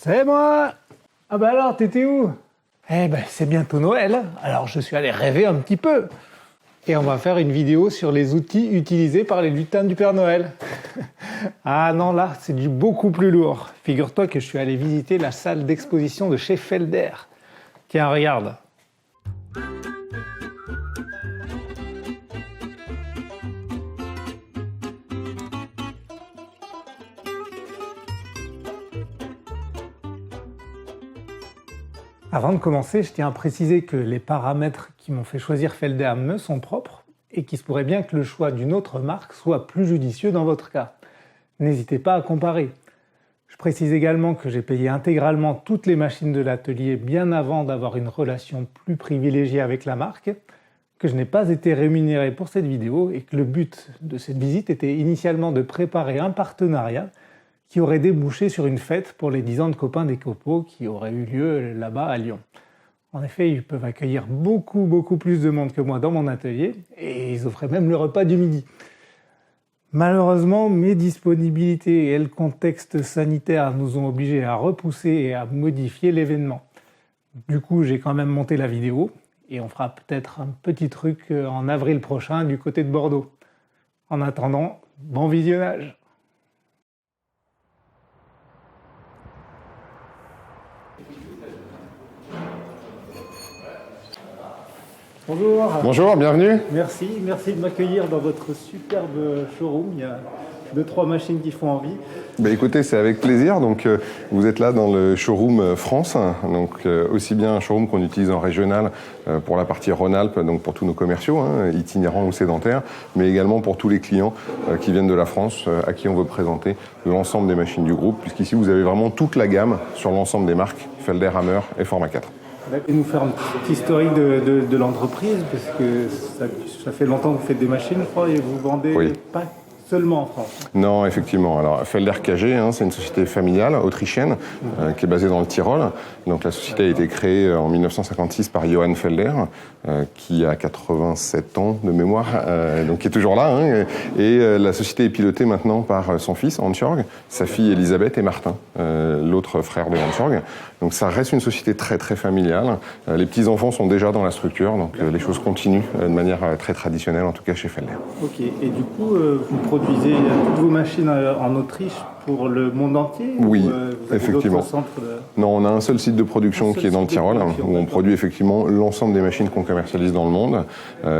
C'est moi! Ah bah alors, t'étais où? Eh ben, c'est bientôt Noël, alors je suis allé rêver un petit peu. Et on va faire une vidéo sur les outils utilisés par les lutins du Père Noël. Ah non, là, c'est du beaucoup plus lourd. Figure-toi que je suis allé visiter la salle d'exposition de chez Felder. Tiens, regarde. Avant de commencer, je tiens à préciser que les paramètres qui m'ont fait choisir Felder me sont propres et qu'il se pourrait bien que le choix d'une autre marque soit plus judicieux dans votre cas. N'hésitez pas à comparer. Je précise également que j'ai payé intégralement toutes les machines de l'atelier bien avant d'avoir une relation plus privilégiée avec la marque, que je n'ai pas été rémunéré pour cette vidéo et que le but de cette visite était initialement de préparer un partenariat qui aurait débouché sur une fête pour les 10 ans de copains des copeaux qui aurait eu lieu là-bas à Lyon. En effet, ils peuvent accueillir beaucoup plus de monde que moi dans mon atelier et ils offraient même le repas du midi. Malheureusement, mes disponibilités et le contexte sanitaire nous ont obligés à repousser et à modifier l'événement. Du coup, j'ai quand même monté la vidéo et on fera peut-être un petit truc en avril prochain du côté de Bordeaux. En attendant, bon visionnage! Bonjour. Bonjour, bienvenue. Merci de m'accueillir dans votre superbe showroom. Il y a 2-3 machines qui font envie. Écoutez, c'est avec plaisir. Donc, vous êtes là dans le showroom France, donc aussi bien un showroom qu'on utilise en régional pour la partie Rhône-Alpes, donc pour tous nos commerciaux, itinérants ou sédentaires, mais également pour tous les clients qui viennent de la France, à qui on veut présenter l'ensemble des machines du groupe, puisqu'ici vous avez vraiment toute la gamme sur l'ensemble des marques Felder, Hammer et Format 4. Et nous faire une petite historique de l'entreprise, parce que ça fait longtemps que vous faites des machines, je crois, et vous vendez pas seulement en France. Non, effectivement. Alors, Felder KG, c'est une société familiale autrichienne qui est basée dans le Tyrol. Donc, la société a été créée en 1956 par Johann Felder, qui a 87 ans de mémoire, donc qui est toujours là. Et la société est pilotée maintenant par son fils, Hans-Jörg, sa fille Elisabeth et Martin, l'autre frère de Hans-Jörg. Donc, ça reste une société très familiale. Les petits-enfants sont déjà dans la structure, donc les choses continuent de manière très traditionnelle, en tout cas chez Felder. Ok. Et du coup, vous produisez toutes vos machines en Autriche pour le monde entier? Oui, ou, vous avez effectivement. Non, on a un seul site de production qui est dans le Tyrol, où on produit effectivement l'ensemble des machines qu'on commercialise dans le monde,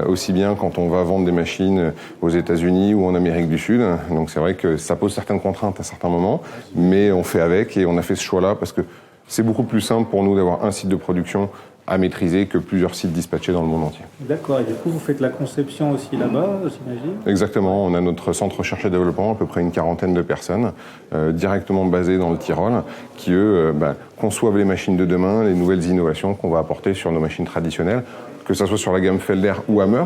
aussi bien quand on va vendre des machines aux États-Unis ou en Amérique du Sud. Donc c'est vrai que ça pose certaines contraintes à certains moments, mais on fait avec et on a fait ce choix-là parce que c'est beaucoup plus simple pour nous d'avoir un site de production à maîtriser que plusieurs sites dispatchés dans le monde entier. D'accord, et du coup vous faites la conception aussi là-bas, j'imagine? Exactement, on a notre centre recherche et développement, à peu près une quarantaine de personnes, directement basées dans le Tyrol, qui eux conçoivent les machines de demain, les nouvelles innovations qu'on va apporter sur nos machines traditionnelles, que ce soit sur la gamme Felder ou Hammer,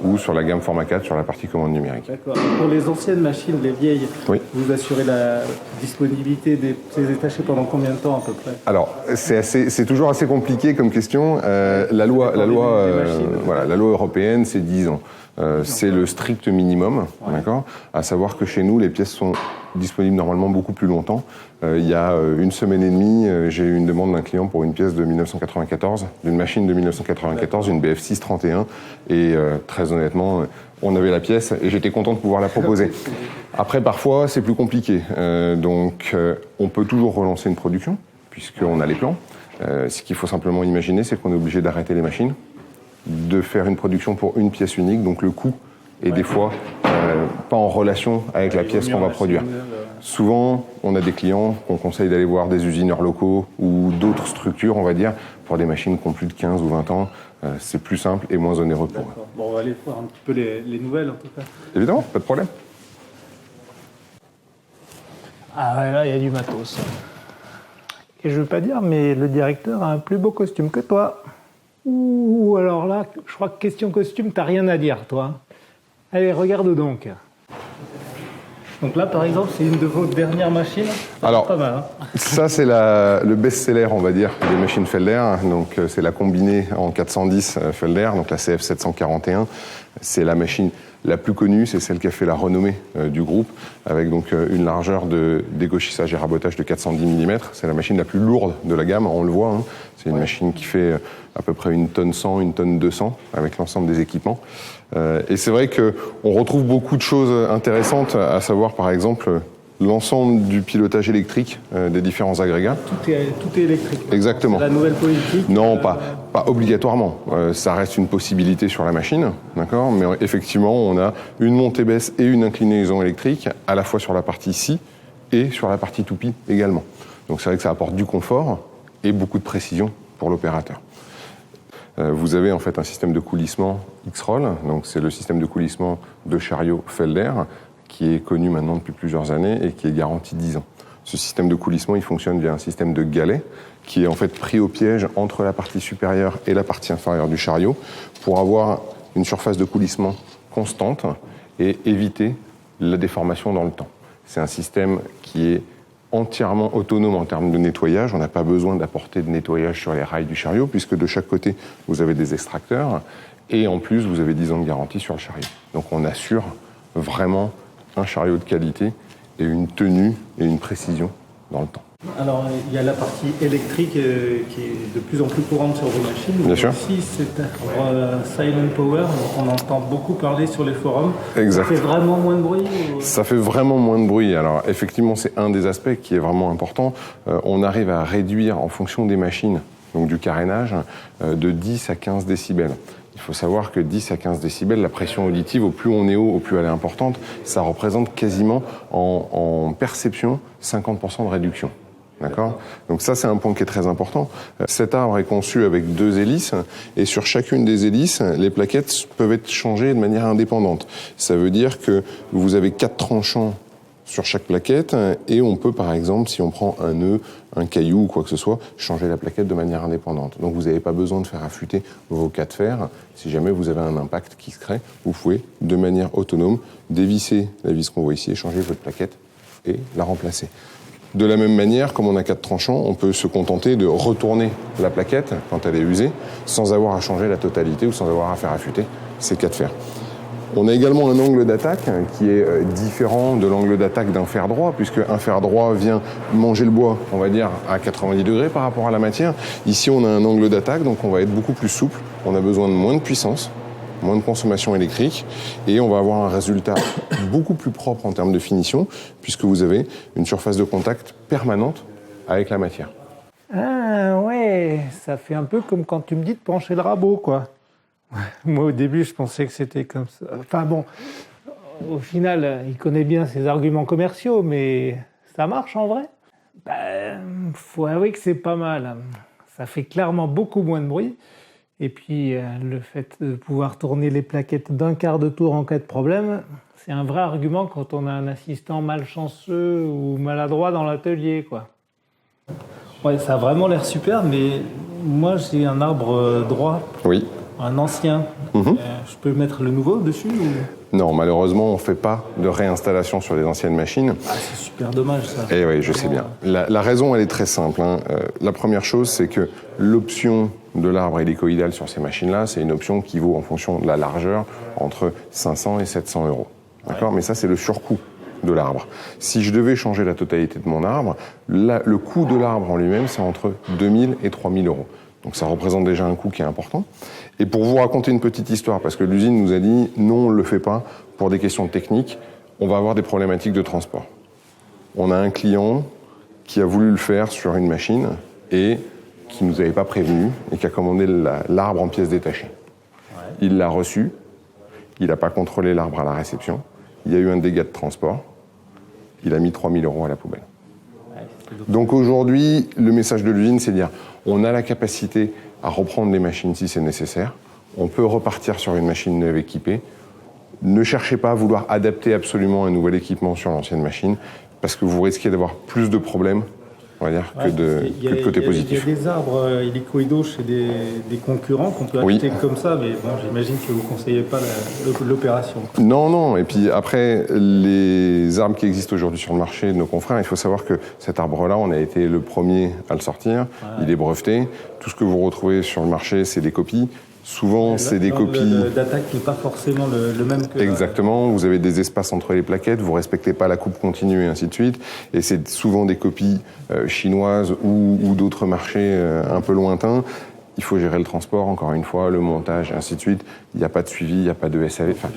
ou sur la gamme Format 4 sur la partie commande numérique. D'accord. Pour les anciennes machines, les vieilles, vous assurez la disponibilité de ces étachés pendant combien de temps à peu près? Alors, c'est toujours assez compliqué comme question. La loi européenne, c'est 10 ans. C'est le strict minimum, d'accord. À savoir que chez nous, les pièces sont disponibles normalement beaucoup plus longtemps. Il y a une semaine et demie, j'ai eu une demande d'un client pour une pièce de 1994, d'une machine de 1994, une BF631, et très honnêtement, on avait la pièce et j'étais content de pouvoir la proposer. Après, parfois, c'est plus compliqué. Donc, on peut toujours relancer une production, puisqu'on a les plans. Ce qu'il faut simplement imaginer, c'est qu'on est obligé d'arrêter les machines, de faire une production pour une pièce unique, donc le coût est des fois pas en relation avec la pièce qu'on va produire. Souvent, on a des clients qu'on conseille d'aller voir des usineurs locaux ou d'autres structures, on va dire, pour des machines qui ont plus de 15 ou 20 ans. C'est plus simple et moins onéreux pour eux. Bon, on va aller voir un petit peu les nouvelles en tout cas. Évidemment, pas de problème. Ah ouais, là, il y a du matos. Et je veux pas dire, mais le directeur a un plus beau costume que toi. Ouh, alors là, je crois que question costume, t'as rien à dire, toi. Allez, regarde donc. Donc là, par exemple, c'est une de vos dernières machines. Alors, pas mal, ça, c'est le best-seller, on va dire, des machines Felder. Donc, c'est la combinée en 410 Felder, donc la CF741. C'est la machine La plus connue, c'est celle qui a fait la renommée du groupe, avec donc une largeur de dégauchissage et rabotage de 410 mm. C'est la machine la plus lourde de la gamme, on le voit. Hein. C'est une machine qui fait à peu près 1 tonne 100, 1 tonne 200, avec l'ensemble des équipements. Et c'est vrai qu'on retrouve beaucoup de choses intéressantes, à savoir par exemple l'ensemble du pilotage électrique des différents agrégats. Tout est électrique. Exactement. C'est la nouvelle politique. Non, pas obligatoirement. Ça reste une possibilité sur la machine, d'accord. Mais effectivement, on a une montée-baisse et une inclinaison électrique, à la fois sur la partie scie et sur la partie toupie également. Donc c'est vrai que ça apporte du confort et beaucoup de précision pour l'opérateur. Vous avez en fait un système de coulissement X-Roll, donc c'est le système de coulissement de chariot Felder, qui est connu maintenant depuis plusieurs années et qui est garanti 10 ans. Ce système de coulissement, il fonctionne via un système de galets qui est en fait pris au piège entre la partie supérieure et la partie inférieure du chariot pour avoir une surface de coulissement constante et éviter la déformation dans le temps. C'est un système qui est entièrement autonome en termes de nettoyage. On n'a pas besoin d'apporter de nettoyage sur les rails du chariot puisque de chaque côté, vous avez des extracteurs et en plus, vous avez 10 ans de garantie sur le chariot. Donc on assure vraiment un chariot de qualité et une tenue et une précision dans le temps. Alors, il y a la partie électrique qui est de plus en plus courante sur vos machines. Bien sûr. Aussi, c'est Silent Power, dont on entend beaucoup parler sur les forums. Exact. Ça fait vraiment moins de bruit Ça fait vraiment moins de bruit. Alors, effectivement, c'est un des aspects qui est vraiment important. On arrive à réduire, en fonction des machines, donc du carénage, de 10 à 15 décibels. Il faut savoir que 10 à 15 décibels, la pression auditive, au plus on est haut, au plus elle est importante, ça représente quasiment en perception 50% de réduction. D'accord ? Donc ça, c'est un point qui est très important. Cet arbre est conçu avec 2 hélices et sur chacune des hélices, les plaquettes peuvent être changées de manière indépendante. Ça veut dire que vous avez 4 tranchants sur chaque plaquette et on peut, par exemple, si on prend un nœud, un caillou ou quoi que ce soit, changer la plaquette de manière indépendante. Donc vous n'avez pas besoin de faire affûter vos 4 fers. Si jamais vous avez un impact qui se crée, vous pouvez, de manière autonome, dévisser la vis qu'on voit ici et changer votre plaquette et la remplacer. De la même manière, comme on a 4 tranchants, on peut se contenter de retourner la plaquette quand elle est usée, sans avoir à changer la totalité ou sans avoir à faire affûter ces 4 fers. On a également un angle d'attaque qui est différent de l'angle d'attaque d'un fer droit, puisque un fer droit vient manger le bois, on va dire, à 90 degrés par rapport à la matière. Ici, on a un angle d'attaque, donc on va être beaucoup plus souple. On a besoin de moins de puissance, moins de consommation électrique, et on va avoir un résultat beaucoup plus propre en termes de finition, puisque vous avez une surface de contact permanente avec la matière. Ah ouais, ça fait un peu comme quand tu me dis de pencher le rabot, quoi. Moi, au début, je pensais que c'était comme ça. Enfin bon, au final, il connaît bien ses arguments commerciaux, mais ça marche en vrai ? Faut avouer que c'est pas mal. Ça fait clairement beaucoup moins de bruit. Et puis, le fait de pouvoir tourner les plaquettes d'un quart de tour en cas de problème, c'est un vrai argument quand on a un assistant malchanceux ou maladroit dans l'atelier, quoi. Ouais, ça a vraiment l'air super, mais moi, j'ai un arbre droit. Oui. Un ancien. Je peux mettre le nouveau dessus ou... Non, malheureusement, on ne fait pas de réinstallation sur les anciennes machines. Ah, c'est super dommage, ça. Eh oui, je sais bien. La raison, elle est très simple. La première chose, c'est que l'option de l'arbre hélicoïdal sur ces machines-là, c'est une option qui vaut, en fonction de la largeur, entre 500 et 700 €. D'accord ? Ouais. Mais ça, c'est le surcoût de l'arbre. Si je devais changer la totalité de mon arbre, le coût de l'arbre en lui-même, c'est entre 2000 et 3000 €. Donc ça représente déjà un coût qui est important. Et pour vous raconter une petite histoire, parce que l'usine nous a dit non, on ne le fait pas pour des questions techniques, on va avoir des problématiques de transport. On a un client qui a voulu le faire sur une machine et qui ne nous avait pas prévenu et qui a commandé l'arbre en pièces détachées. Ouais. Il l'a reçu, il n'a pas contrôlé l'arbre à la réception, il y a eu un dégât de transport, il a mis 3000 € à la poubelle. Donc aujourd'hui, le message de l'usine, c'est de dire on a la capacité à reprendre les machines si c'est nécessaire, on peut repartir sur une machine neuve équipée. Ne cherchez pas à vouloir adapter absolument un nouvel équipement sur l'ancienne machine, parce que vous risquez d'avoir plus de problèmes, on va dire, que de côté positif. Il y a des arbres hélicoïdaux chez des concurrents qu'on peut acheter comme ça, mais bon, j'imagine que vous ne conseillez pas l'opération. Non, et puis après, les arbres qui existent aujourd'hui sur le marché de nos confrères, il faut savoir que cet arbre-là, on a été le premier à le sortir, il est breveté, tout ce que vous retrouvez sur le marché, c'est des copies, Souvent, c'est des copies... d'attaque n'est pas forcément le même que... Exactement, vous avez des espaces entre les plaquettes, vous ne respectez pas la coupe continue et ainsi de suite. Et c'est souvent des copies chinoises ou d'autres marchés un peu lointains. Il faut gérer le transport, encore une fois, le montage, et ainsi de suite. Il n'y a pas de suivi, il n'y a pas de SAV. Enfin...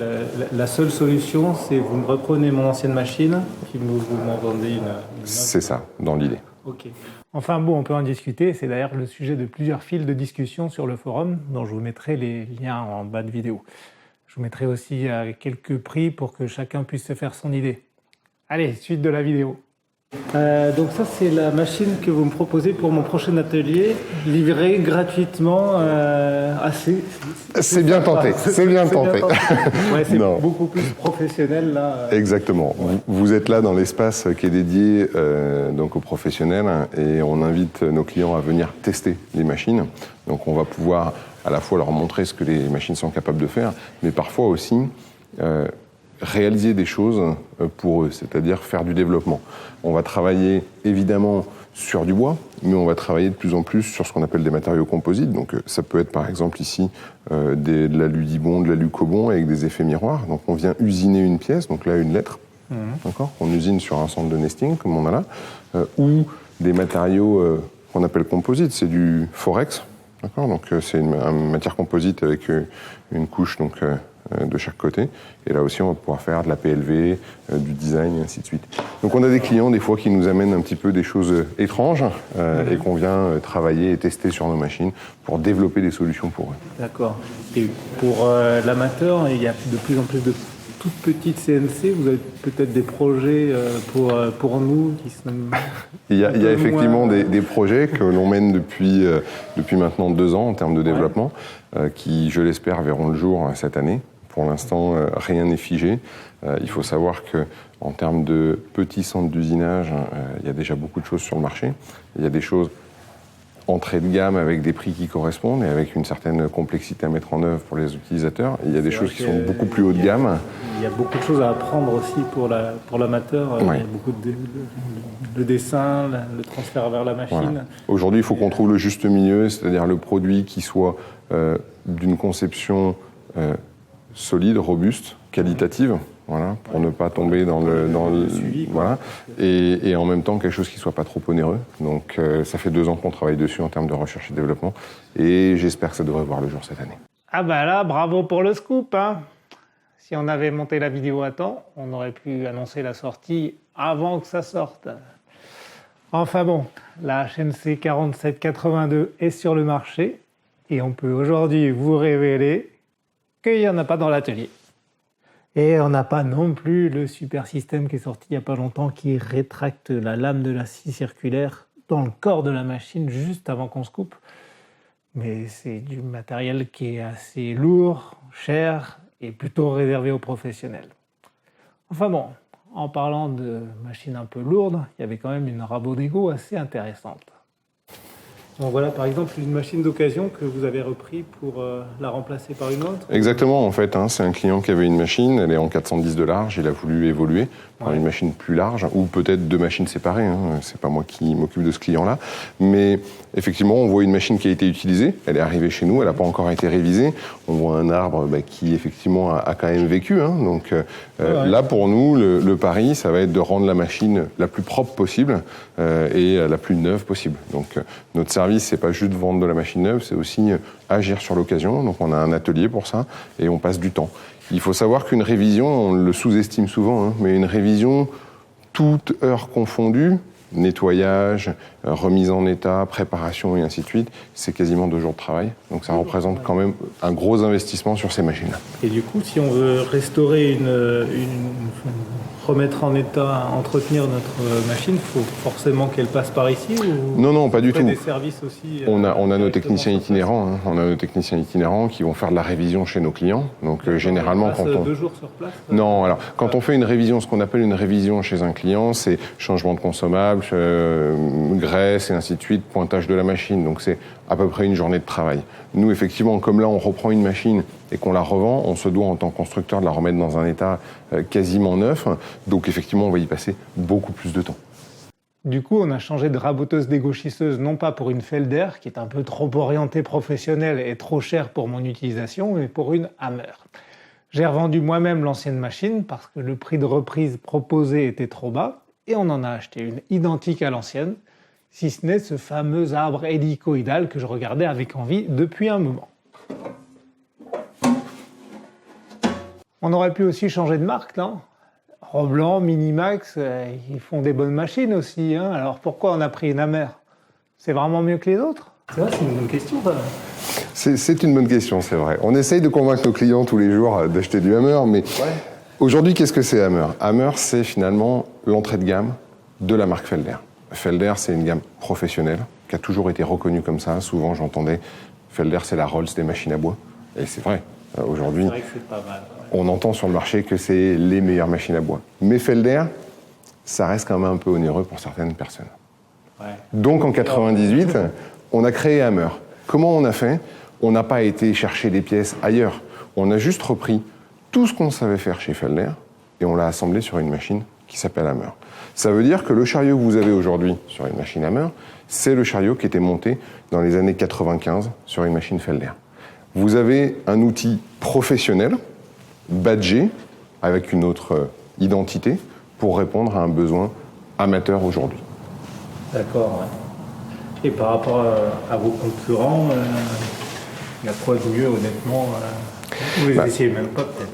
La seule solution, c'est vous me reprenez mon ancienne machine, puis vous m'en vendez une C'est ça, dans l'idée. Ok. Enfin bon, on peut en discuter. C'est d'ailleurs le sujet de plusieurs fils de discussion sur le forum, dont je vous mettrai les liens en bas de vidéo. Je vous mettrai aussi quelques prix pour que chacun puisse se faire son idée. Allez, suite de la vidéo. Donc ça, c'est la machine que vous me proposez pour mon prochain atelier, livrée gratuitement. C'est bien tenté, c'est bien tenté. Ouais, c'est beaucoup plus professionnel là. Exactement. Vous êtes là dans l'espace qui est dédié donc aux professionnels et on invite nos clients à venir tester les machines. Donc on va pouvoir à la fois leur montrer ce que les machines sont capables de faire, mais parfois aussi réaliser des choses pour eux, c'est-à-dire faire du développement. On va travailler évidemment sur du bois, mais on va travailler de plus en plus sur ce qu'on appelle des matériaux composites. Donc ça peut être par exemple ici de l'alu-dibond, de l'alu-cobon avec des effets miroirs. Donc on vient usiner une pièce, donc là une lettre, d'accord, qu'on usine sur un centre de nesting comme on a là, ou des matériaux qu'on appelle composites, c'est du forex, d'accord. Donc c'est une matière composite avec une couche donc de chaque côté. Et là aussi, on va pouvoir faire de la PLV, du design, et ainsi de suite. Donc on a des clients, des fois, qui nous amènent un petit peu des choses étranges et qu'on vient travailler et tester sur nos machines pour développer des solutions pour eux. D'accord. Et pour l'amateur, il y a de plus en plus de toutes petites CNC. Vous avez peut-être des projets pour nous qui sont... Il y a effectivement des projets que l'on mène depuis maintenant 2 ans en termes de développement, qui, je l'espère, verront le jour cette année. Pour l'instant, rien n'est figé. Il faut savoir qu'en termes de petits centres d'usinage, il y a déjà beaucoup de choses sur le marché. Il y a des choses entrée de gamme avec des prix qui correspondent et avec une certaine complexité à mettre en œuvre pour les utilisateurs. Il y a des choses qui sont beaucoup plus haut de gamme. Il y a beaucoup de choses à apprendre aussi pour l'amateur. Il y a beaucoup de dessin, le transfert vers la machine. Voilà. Aujourd'hui, il faut qu'on trouve le juste milieu, c'est-à-dire le produit qui soit d'une conception solide, robuste, qualitative, voilà, pour ne pas tomber dans le suivi, voilà, et en même temps quelque chose qui soit pas trop onéreux. Donc ça fait 2 ans qu'on travaille dessus en termes de recherche et développement, et j'espère que ça devrait voir le jour cette année. Ah bah là, bravo pour le scoop, hein. Si on avait monté la vidéo à temps, on aurait pu annoncer la sortie avant que ça sorte. Enfin bon, la HNC 4782 est sur le marché, et on peut aujourd'hui vous révéler qu'il n'y en a pas dans l'atelier. Et on n'a pas non plus le super système qui est sorti il n'y a pas longtemps qui rétracte la lame de la scie circulaire dans le corps de la machine juste avant qu'on se coupe. Mais c'est du matériel qui est assez lourd, cher et plutôt réservé aux professionnels. Enfin bon, en parlant de machines un peu lourdes, il y avait quand même une Rabonego assez intéressante. Donc voilà, par exemple, une machine d'occasion que vous avez repris pour la remplacer par une autre. Exactement, en fait, hein, c'est un client qui avait une machine, elle est en 410 de large, il a voulu évoluer par une machine plus large, ou peut-être 2 machines séparées, hein, c'est pas moi qui m'occupe de ce client-là, mais effectivement, on voit une machine qui a été utilisée, elle est arrivée chez nous, elle n'a pas encore été révisée, on voit un arbre qui, effectivement, a quand même vécu, hein, donc là, pour nous, le pari, ça va être de rendre la machine la plus propre possible et la plus neuve possible. Donc, notre service, c'est pas juste de vendre de la machine neuve, c'est aussi agir sur l'occasion. Donc on a un atelier pour ça et on passe du temps. Il faut savoir qu'une révision, on le sous-estime souvent, hein, mais une révision, toute heure confondue, nettoyage, remise en état, préparation et ainsi de suite, c'est quasiment 2 jours de travail. Donc ça représente quand même un gros investissement sur ces machines-là. Et du coup, si on veut restaurer remettre en état, entretenir notre machine, il faut forcément qu'elle passe par ici ou Non, pas du tout. Des services aussi, on a nos techniciens itinérants, hein. On a nos techniciens itinérants qui vont faire de la révision chez nos clients. Donc généralement, quand on 2 jours sur place. Non, alors quand on fait une révision, ce qu'on appelle une révision chez un client, c'est changement de consommables, graisse et ainsi de suite, pointage de la machine. Donc c'est à peu près une journée de travail. Nous, effectivement, comme là, on reprend une machine et qu'on la revend, on se doit, en tant que constructeur, de la remettre dans un état quasiment neuf. Donc, effectivement, on va y passer beaucoup plus de temps. Du coup, on a changé de raboteuse dégauchisseuse, non pas pour une Felder, qui est un peu trop orientée professionnelle et trop chère pour mon utilisation, mais pour une Hammer. J'ai revendu moi-même l'ancienne machine parce que le prix de reprise proposé était trop bas, et on en a acheté une identique à l'ancienne, si ce n'est ce fameux arbre hélicoïdal que je regardais avec envie depuis un moment. On aurait pu aussi changer de marque, non ? Roblan, Minimax, ils font des bonnes machines aussi, hein. Alors pourquoi on a pris une Hammer ? C'est vraiment mieux que les autres ? C'est vrai, c'est une bonne question, ça. C'est une bonne question, c'est vrai. On essaye de convaincre nos clients tous les jours d'acheter du Hammer, mais aujourd'hui, qu'est-ce que c'est Hammer ? Hammer, c'est finalement l'entrée de gamme de la marque Felder. Felder, c'est une gamme professionnelle qui a toujours été reconnue comme ça. Souvent, j'entendais Felder, c'est la Rolls des machines à bois. Et c'est vrai. Aujourd'hui, c'est vrai que c'est pas mal. On entend sur le marché que c'est les meilleures machines à bois. Mais Felder, ça reste quand même un peu onéreux pour certaines personnes. Ouais. Donc en 98, on a créé Hammer. Comment on a fait ? On n'a pas été chercher des pièces ailleurs. On a juste repris tout ce qu'on savait faire chez Felder et on l'a assemblé sur une machine qui s'appelle Hammer. Ça veut dire que le chariot que vous avez aujourd'hui sur une machine Hammer, c'est le chariot qui était monté dans les années 95 sur une machine Felder. Vous avez un outil professionnel, badgé, avec une autre identité, pour répondre à un besoin amateur aujourd'hui. D'accord, ouais. Et par rapport à vos concurrents, il y a quoi de mieux, honnêtement Vous les essayez même pas, peut-être?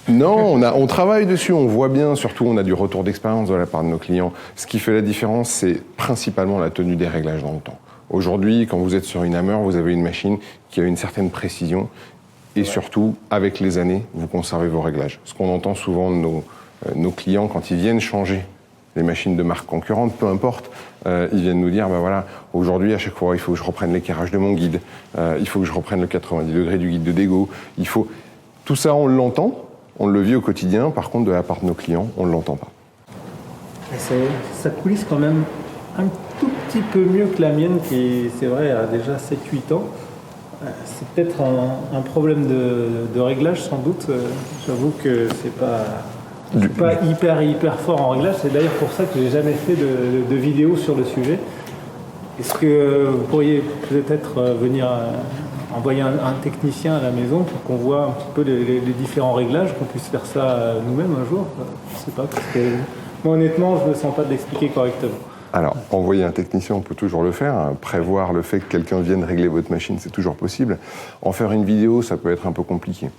Non, on travaille dessus, on voit bien, surtout on a du retour d'expérience de la part de nos clients. Ce qui fait la différence, c'est principalement la tenue des réglages dans le temps. Aujourd'hui, quand vous êtes sur une Hammer, vous avez une machine qui a une certaine précision et surtout, avec les années, vous conservez vos réglages. Ce qu'on entend souvent de nos clients quand ils viennent changer les machines de marque concurrente, peu importe, ils viennent nous dire, ben voilà, aujourd'hui, à chaque fois, il faut que je reprenne l'éclairage de mon guide, il faut que je reprenne le 90 degrés du guide de dégo, il faut... Tout ça, on l'entend, on le vit au quotidien, par contre, de la part de nos clients, on ne l'entend pas. Ça coulisse quand même un tout petit peu mieux que la mienne, qui, c'est vrai, a déjà 7-8 ans. C'est peut-être un problème de réglage, sans doute. J'avoue que c'est pas hyper fort en réglage. C'est d'ailleurs pour ça que j'ai jamais fait de vidéo sur le sujet. Est-ce que vous pourriez peut-être venir envoyer un technicien à la maison pour qu'on voit un petit peu les différents réglages, qu'on puisse faire ça nous-mêmes un jour? Je sais pas, parce que moi honnêtement, je ne me sens pas de l'expliquer correctement. Alors, envoyer un technicien, on peut toujours le faire. Prévoir le fait que quelqu'un vienne régler votre machine, c'est toujours possible. En faire une vidéo, ça peut être un peu compliqué.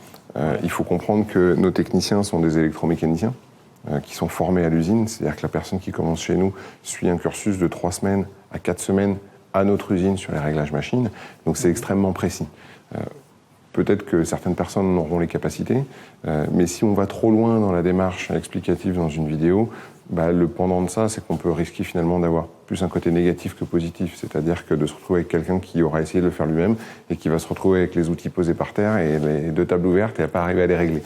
Il faut comprendre que nos techniciens sont des électromécaniciens qui sont formés à l'usine. C'est-à-dire que la personne qui commence chez nous suit un cursus de 3 semaines à 4 semaines à notre usine sur les réglages machines. Donc c'est extrêmement précis. Peut-être que certaines personnes auront les capacités, mais si on va trop loin dans la démarche explicative dans une vidéo, le pendant de ça, c'est qu'on peut risquer finalement d'avoir plus un côté négatif que positif. C'est-à-dire que de se retrouver avec quelqu'un qui aura essayé de le faire lui-même et qui va se retrouver avec les outils posés par terre et les 2 tables ouvertes et à pas arriver à les régler.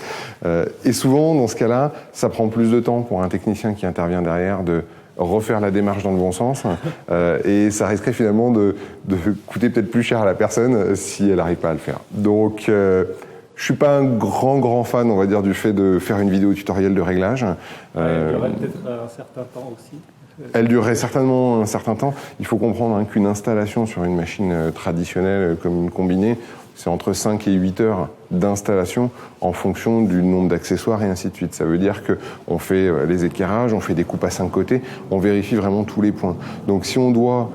Et souvent, dans ce cas-là, ça prend plus de temps pour un technicien qui intervient derrière de refaire la démarche dans le bon sens et ça risquerait finalement de coûter peut-être plus cher à la personne si elle n'arrive pas à le faire. Donc, je suis pas un grand fan, on va dire, du fait de faire une vidéo tutoriel de réglage. Elle durerait peut-être un certain temps aussi. Elle durerait certainement un certain temps. Il faut comprendre qu'une installation sur une machine traditionnelle comme une combinée, c'est entre 5 et 8 heures d'installation en fonction du nombre d'accessoires et ainsi de suite. Ça veut dire qu'on fait les éclairages, on fait des coupes à 5 côtés, on vérifie vraiment tous les points. Donc si on doit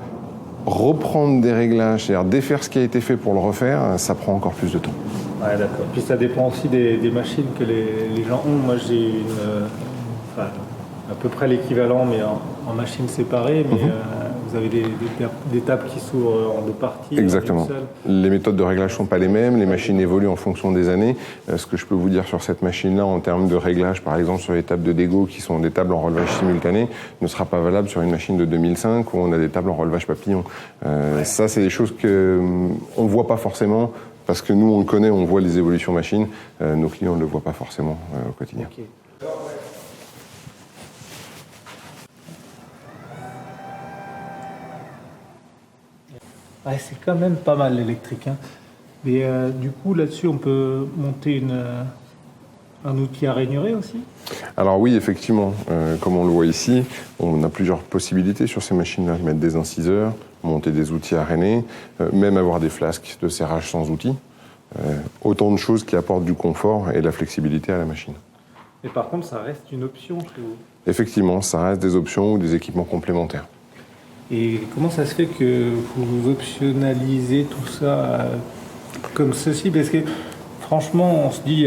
reprendre des réglages, c'est-à-dire défaire ce qui a été fait pour le refaire, ça prend encore plus de temps. Ouais, d'accord. Puis ça dépend aussi des machines que les gens ont. Moi, j'ai à peu près l'équivalent, mais en machine séparée. Mais vous avez des tables qui s'ouvrent en 2 parties. Exactement. Les méthodes de réglage ne sont pas les mêmes. Les machines évoluent en fonction des années. Ce que je peux vous dire sur cette machine-là, en termes de réglage, par exemple sur les tables de dégo, qui sont des tables en relevage simultané, ne sera pas valable sur une machine de 2005 où on a des tables en relevage papillon. Ça, c'est des choses qu'on ne voit pas forcément. Parce que nous, on le connaît, on voit les évolutions machines. Nos clients ne le voient pas forcément au quotidien. Okay. Ouais, c'est quand même pas mal l'électrique. Hein. Mais du coup, là-dessus, on peut monter Un outil à rainurer aussi? Alors oui, effectivement, comme on le voit ici, on a plusieurs possibilités sur ces machines-là. Mettre des inciseurs, monter des outils à rainer, même avoir des flasques de serrage sans outils. Autant de choses qui apportent du confort et de la flexibilité à la machine. Et par contre, ça reste une option chez vous? Effectivement, ça reste des options ou des équipements complémentaires. Et comment ça se fait que vous optionnalisez tout ça comme ceci? Parce que franchement, on se dit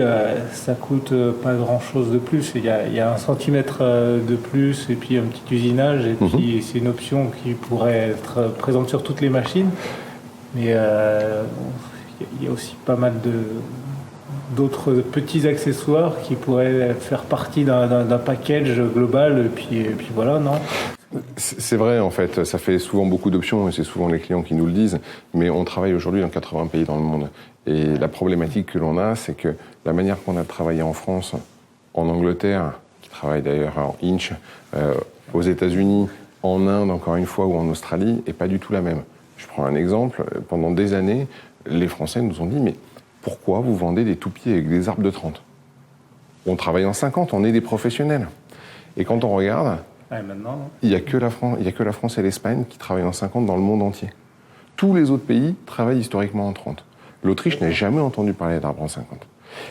ça coûte pas grand-chose de plus. Il y a 1 centimètre de plus et puis un petit usinage. Et puis c'est une option qui pourrait être présente sur toutes les machines. Mais il y a aussi pas mal d'autres petits accessoires qui pourraient faire partie d'un package global. Et puis voilà, non? C'est vrai, en fait, ça fait souvent beaucoup d'options et c'est souvent les clients qui nous le disent, mais on travaille aujourd'hui dans 80 pays dans le monde. Et la problématique que l'on a, c'est que la manière qu'on a de travailler en France, en Angleterre, qui travaille d'ailleurs en Inch, aux États-Unis, en Inde, encore une fois, ou en Australie, n'est pas du tout la même. Je prends un exemple, pendant des années, les Français nous ont dit « mais pourquoi vous vendez des toupies avec des arbres de 30 ?» On travaille en 50, on est des professionnels. Et quand on regarde, il n'y a que la France et l'Espagne qui travaillent en 50 dans le monde entier. Tous les autres pays travaillent historiquement en 30. L'Autriche n'a jamais entendu parler d'arbres en 50.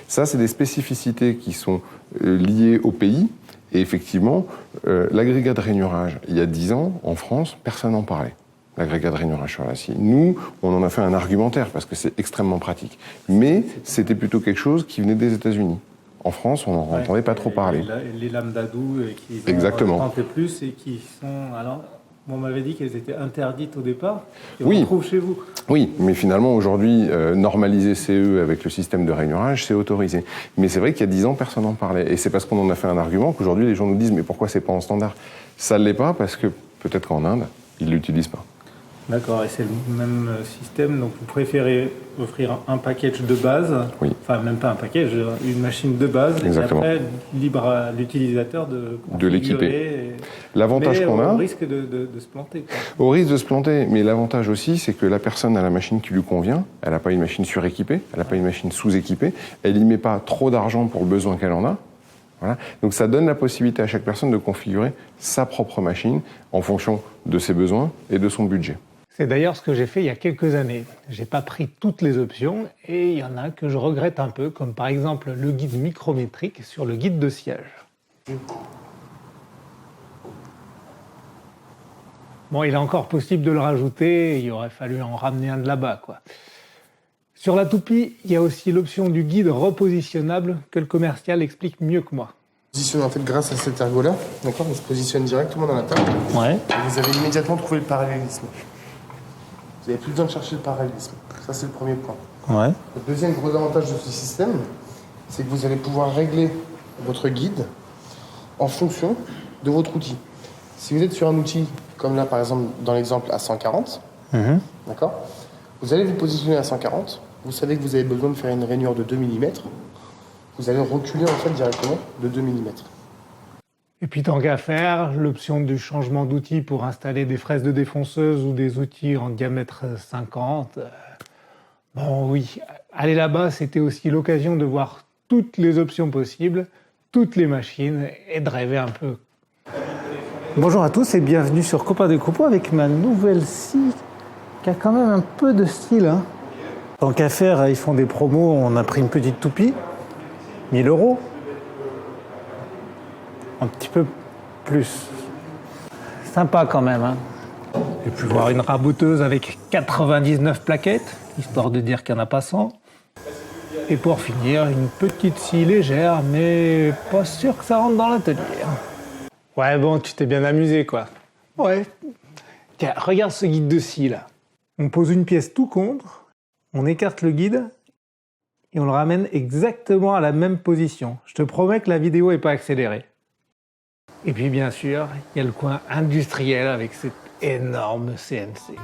Ça, c'est des spécificités qui sont liées au pays. Et effectivement, l'agrégat de rainurage, il y a 10 ans, en France, personne n'en parlait. L'agrégat de rainurage sur l'acier. Nous, on en a fait un argumentaire parce que c'est extrêmement pratique. Mais c'était plutôt quelque chose qui venait des États-Unis. En France, on n'en entendait pas trop parler. Les lames d'Adou qui sont exactement. 30 et plus et qui sont... Alors, on m'avait dit qu'elles étaient interdites au départ. Et oui. On trouve chez vous. Oui, mais finalement, aujourd'hui, normaliser CE avec le système de rainurage, c'est autorisé. Mais c'est vrai qu'il y a 10 ans, personne n'en parlait. Et c'est parce qu'on en a fait un argument qu'aujourd'hui, les gens nous disent « mais pourquoi c'est pas en standard ?» Ça ne l'est pas parce que peut-être qu'en Inde, ils ne l'utilisent pas. D'accord, et c'est le même système, donc vous préférez offrir un package de base, oui. Enfin même pas un package, une machine de base, exactement. Et après libre à l'utilisateur de l'équiper. L'avantage qu'on a... au risque de se planter. Quoi. Au risque de se planter, mais l'avantage aussi, c'est que la personne a la machine qui lui convient, elle n'a pas une machine suréquipée, elle n'a pas une machine sous-équipée, elle n'y met pas trop d'argent pour le besoin qu'elle en a. Voilà. Donc ça donne la possibilité à chaque personne de configurer sa propre machine en fonction de ses besoins et de son budget. C'est d'ailleurs ce que j'ai fait il y a quelques années. J'ai pas pris toutes les options et il y en a que je regrette un peu, comme par exemple le guide micrométrique sur le guide de siège. Bon, il est encore possible de le rajouter, il aurait fallu en ramener un de là-bas, quoi. Sur la toupie, il y a aussi l'option du guide repositionnable que le commercial explique mieux que moi. Positionne en fait grâce à cet ergot-là, d'accord, on se positionne directement dans la table. Ouais. Et vous avez immédiatement trouvé le parallélisme. Vous n'avez plus besoin de chercher le parallélisme. Ça, c'est le premier point. Ouais. Le deuxième gros avantage de ce système, c'est que vous allez pouvoir régler votre guide en fonction de votre outil. Si vous êtes sur un outil, comme là, par exemple, dans l'exemple à 140, d'accord, vous allez vous positionner à 140, vous savez que vous avez besoin de faire une rainure de 2 mm, vous allez reculer en fait directement de 2 mm. Et puis tant qu'à faire, l'option du changement d'outil pour installer des fraises de défonceuse ou des outils en diamètre 50. Bon oui, aller là-bas, c'était aussi l'occasion de voir toutes les options possibles, toutes les machines et de rêver un peu. Bonjour à tous et bienvenue sur Copains de Copeaux avec ma nouvelle scie qui a quand même un peu de style. Hein. Tant qu'à faire, ils font des promos, on a pris une petite toupie, 1 000 €. Un petit peu plus sympa quand même. Hein. Et puis voir une raboteuse avec 99 plaquettes, histoire de dire qu'il n'y en a pas 100. Et pour finir, une petite scie légère, mais pas sûr que ça rentre dans l'atelier. Ouais bon, tu t'es bien amusé quoi. Ouais. Tiens, regarde ce guide de scie là. On pose une pièce tout contre, on écarte le guide et on le ramène exactement à la même position. Je te promets que la vidéo n'est pas accélérée. Et puis bien sûr, il y a le coin industriel avec cette énorme CNC.